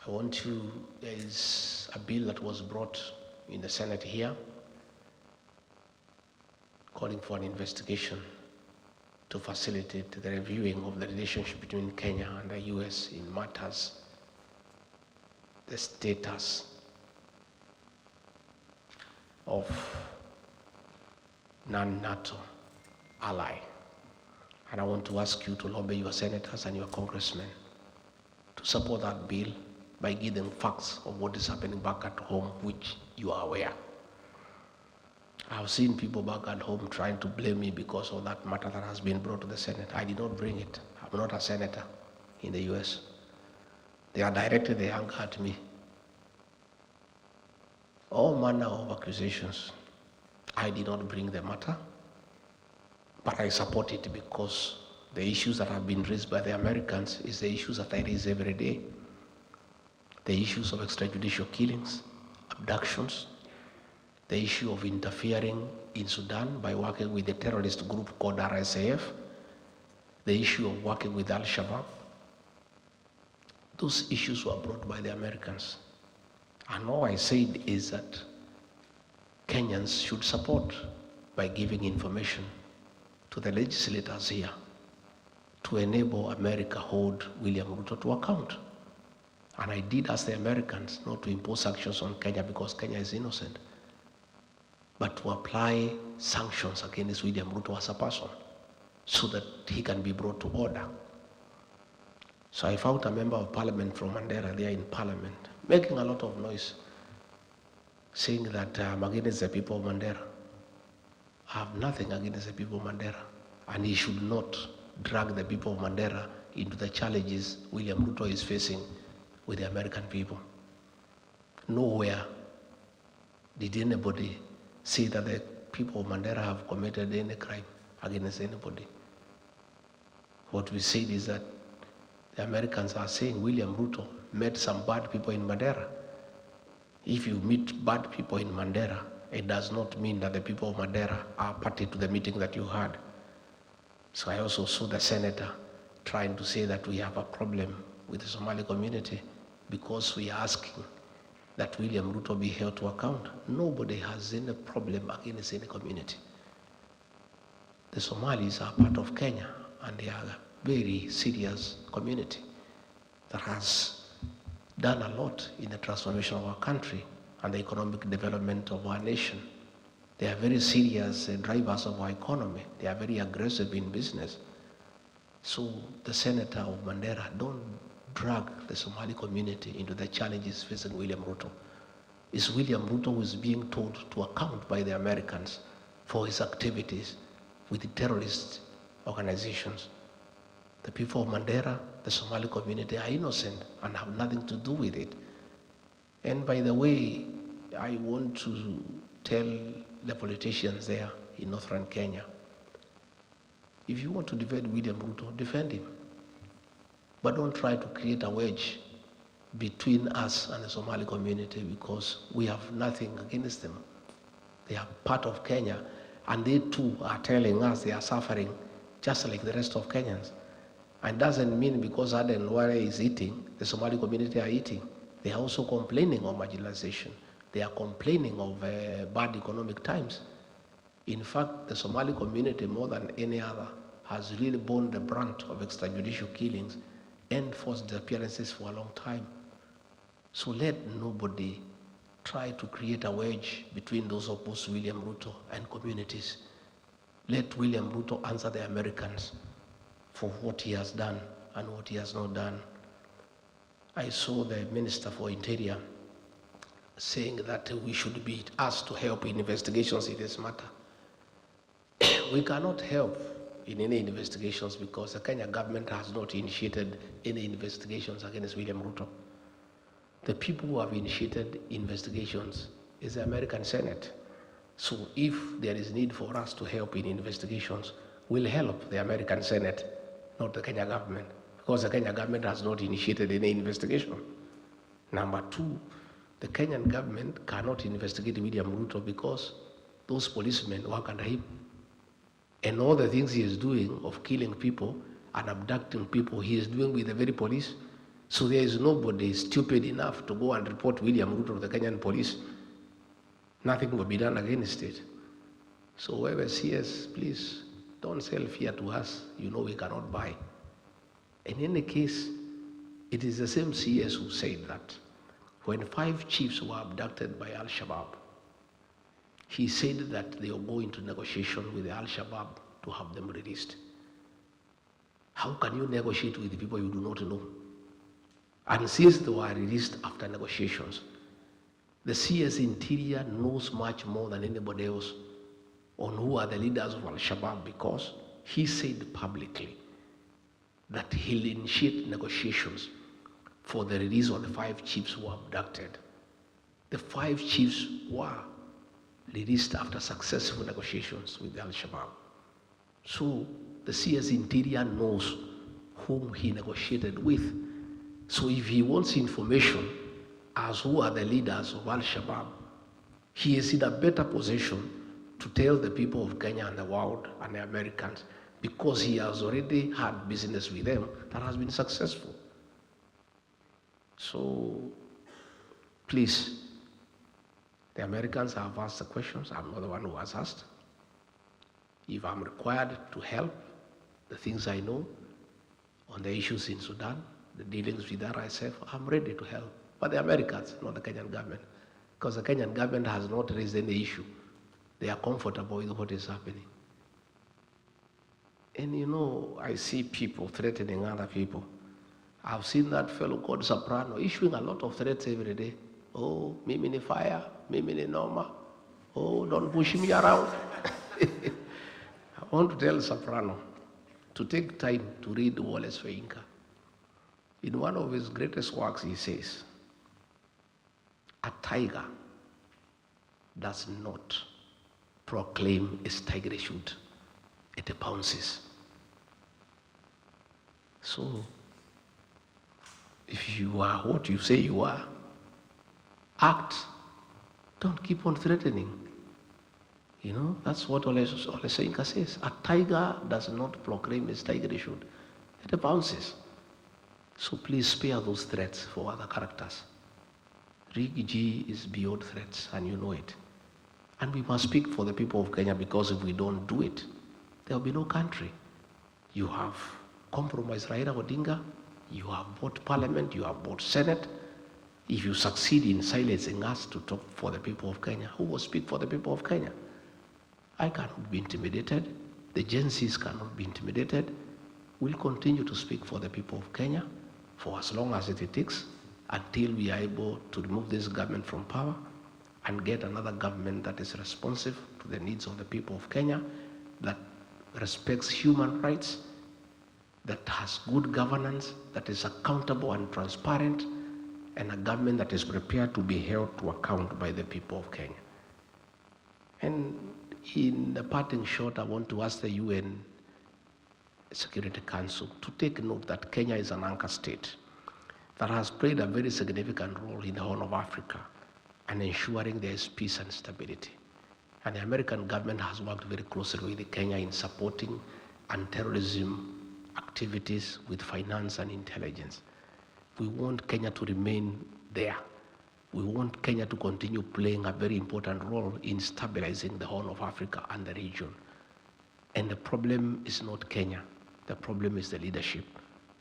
There is a bill that was brought in the Senate here calling for an investigation to facilitate the reviewing of the relationship between Kenya and the US in matters, the status of non-NATO ally. And I want to ask you to lobby your senators and your congressmen to support that bill by giving facts of what is happening back at home, which you are aware. I've seen people back at home trying to blame me because of that matter that has been brought to the Senate. I did not bring it. I'm not a senator in the US. They are directed their anger at me. All manner of accusations. I did not bring the matter, but I support it because the issues that have been raised by the Americans is the issues that I raise every day. The issues of extrajudicial killings, abductions, the issue of interfering in Sudan by working with a terrorist group called RSAF, the issue of working with Al-Shabaab. Those issues were brought by the Americans. And all I said is that Kenyans should support by giving information to the legislators here to enable America hold William Ruto to account. And I did ask the Americans not to impose sanctions on Kenya because Kenya is innocent, but to apply sanctions against William Ruto as a person so that he can be brought to order. So I found a member of parliament from Mandera there in parliament making a lot of noise, saying that I'm against the people of Mandera. I have nothing against the people of Mandera, and he should not drag the people of Mandera into the challenges William Ruto is facing with the American people. Nowhere did anybody say that the people of Mandera have committed any crime against anybody. What we said is that the Americans are saying William Ruto met some bad people in Mandera. If you meet bad people in Mandera, it does not mean that the people of Mandera are party to the meeting that you had. So I also saw the senator trying to say that we have a problem with the Somali community because we are asking that William Ruto be held to account. Nobody has any problem against any community. The Somalis are part of Kenya, and they are a very serious community that has done a lot in the transformation of our country and the economic development of our nation. They are very serious drivers of our economy. They are very aggressive in business. So the senator of Mandera, don't drag the Somali community into the challenges facing William Ruto. It's William Ruto who is being told to account by the Americans for his activities with the terrorist organizations. The people of Mandera, the Somali community, are innocent and have nothing to do with it. And by the way, I want to tell the politicians there in northern Kenya, if you want to defend William Ruto, defend him. But don't try to create a wedge between us and the Somali community because we have nothing against them. They are part of Kenya, and they too are telling us they are suffering just like the rest of Kenyans. And doesn't mean because Aden Ware is eating, the Somali community are eating. They are also complaining of marginalization. They are complaining of bad economic times. In fact, the Somali community, more than any other, has really borne the brunt of extrajudicial killings and forced disappearances for a long time. So let nobody try to create a wedge between those opposed to William Ruto and communities. Let William Ruto answer the Americans for what he has done and what he has not done. I saw the Minister for Interior saying that we should be asked to help in investigations in this matter. We cannot help in any investigations because the Kenya government has not initiated any investigations against William Ruto. The people who have initiated investigations is the American Senate. So if there is need for us to help in investigations, we'll help the American Senate, not the Kenya government, because the Kenya government has not initiated any investigation. Number two, the Kenyan government cannot investigate William Ruto because those policemen work under him. And all the things he is doing of killing people and abducting people, he is doing with the very police. So there is nobody stupid enough to go and report William Ruto to the Kenyan police. Nothing will be done against it. So whoever sees, please don't sell fear to us. You know we cannot buy. In any case, it is the same CS who said that when 5 chiefs were abducted by Al-Shabaab, he said that they will go into negotiation with the Al-Shabaab to have them released. How can you negotiate with people you do not know? And since they were released after negotiations, the CS Interior knows much more than anybody else on who are the leaders of Al-Shabaab, because he said publicly that he'll initiate negotiations for the release of the 5 chiefs who were abducted. The 5 chiefs were released after successful negotiations with Al-Shabaab. So the CS Interior knows whom he negotiated with. So if he wants information as who are the leaders of Al-Shabaab, he is in a better position to tell the people of Kenya and the world and the Americans, because he has already had business with them that has been successful. So please, the Americans have asked the questions. I'm not the one who has asked. If I'm required to help, the things I know on the issues in Sudan, the dealings with RSF, I'm ready to help. But the Americans, not the Kenyan government, because the Kenyan government has not raised any issue. They are comfortable with what is happening. And you know, I see people threatening other people. I've seen that fellow called Soprano issuing a lot of threats every day. Oh, mimi ni fire, mimi ni noma. Oh, don't push me around. I want to tell Soprano to take time to read Wallace Feinka. In one of his greatest works, he says, a tiger does not proclaim its tigerhood. It pounces. So, if you are what you say you are, act. Don't keep on threatening. You know, that's what Ole Soyinka says. A tiger does not proclaim its tigerhood. It pounces. So please spare those threats for other characters. Rig G is beyond threats, and you know it. And we must speak for the people of Kenya, because if we don't do it, there will be no country. You have compromised Raila Odinga, you have bought parliament, you have bought Senate. If you succeed in silencing us to talk for the people of Kenya, who will speak for the people of Kenya? I cannot be intimidated. The Gen Zs cannot be intimidated. We'll continue to speak for the people of Kenya for as long as it takes, until we are able to remove this government from power and get another government that is responsive to the needs of the people of Kenya, that respects human rights, that has good governance, that is accountable and transparent, and a government that is prepared to be held to account by the people of Kenya. And in the parting shot, I want to ask the UN Security Council to take note that Kenya is an anchor state that has played a very significant role in the Horn of Africa and ensuring there is peace and stability. And the American government has worked very closely with Kenya in supporting anti-terrorism activities with finance and intelligence. We want Kenya to remain there. We want Kenya to continue playing a very important role in stabilizing the Horn of Africa and the region. And the problem is not Kenya. The problem is the leadership.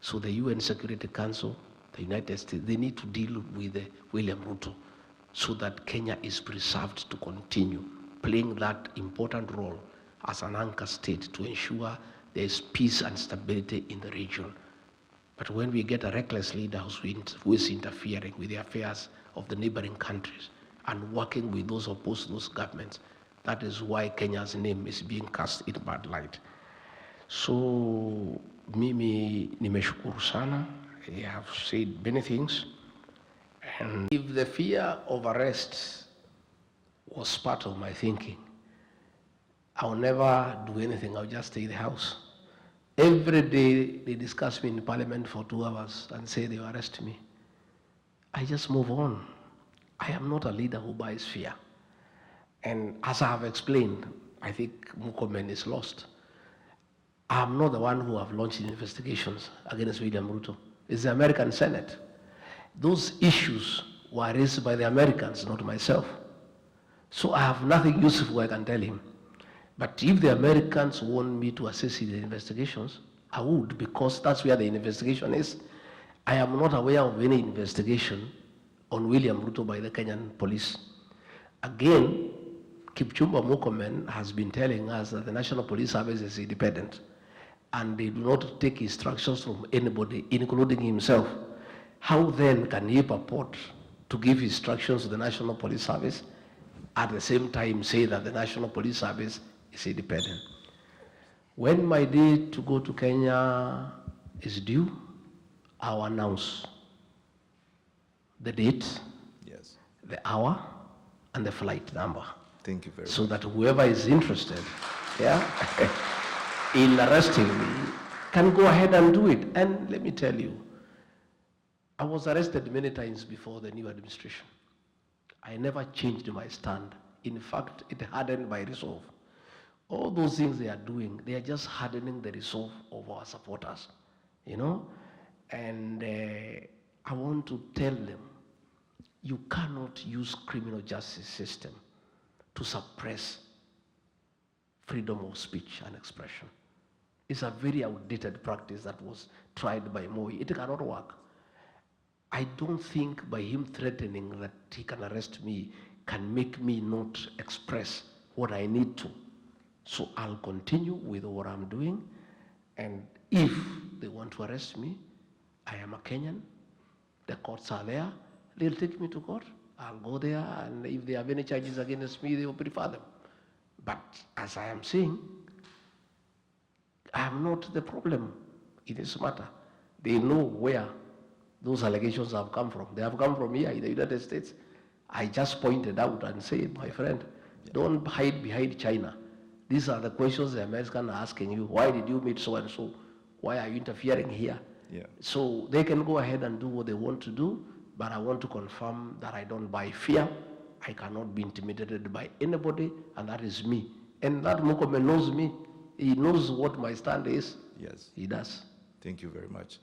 So the UN Security Council, the United States, they need to deal with William Ruto so that Kenya is preserved to continue playing that important role as an anchor state to ensure there is peace and stability in the region. But when we get a reckless leader who is interfering with the affairs of the neighboring countries and working with those opposed to those governments, that is why Kenya's name is being cast in bad light. So, mimi nimeshukuru sana. I have said many things. And if the fear of arrest was part of my thinking, I'll never do anything. I'll just stay in the house. Every day they discuss me in parliament for 2 hours and say they will arrest me. I just move on. I am not a leader who buys fear. And as I have explained, I think Murkomen is lost. I am not the one who have launched investigations against William Ruto. It's the American Senate. Those issues were raised by the Americans, not myself. So I have nothing useful I can tell him. But if the Americans want me to assist in the investigations, I would, because that's where the investigation is. I am not aware of any investigation on William Ruto by the Kenyan police. Again, Kipchumba Murkomen has been telling us that the National Police Service is independent and they do not take instructions from anybody, including himself. How then can he purport to give instructions to the National Police Service at the same time say that the National Police Service is independent? When my day to go to Kenya is due, I'll announce the date, Yes. the hour, and the flight number. Thank you very much. So that whoever is interested, yeah, in arresting me can go ahead and do it. And let me tell you, I was arrested many times before the new administration. I never changed my stand. In fact, it hardened my resolve. All those things they are doing, they are just hardening the resolve of our supporters, you know? And I want to tell them, you cannot use criminal justice system to suppress freedom of speech and expression. It's a very outdated practice that was tried by Moi. It cannot work. I don't think by him threatening that he can arrest me can make me not express what I need to. So I'll continue with what I'm doing, and if they want to arrest me, I am a Kenyan, the courts are there, they'll take me to court, I'll go there, and if they have any charges against me, they will prefer them. But as I am saying, I am not the problem in this matter. They know where those allegations have come from. They have come from here in the United States. I just pointed out and said, my friend, don't hide behind China. These are the questions the Americans are asking you. Why did you meet so and so? Why are you interfering here? Yeah. So they can go ahead and do what they want to do, but I want to confirm that I don't buy fear. I cannot be intimidated by anybody, and that is me. And that Murkomen knows me. He knows what my stand is. Yes. He does. Thank you very much.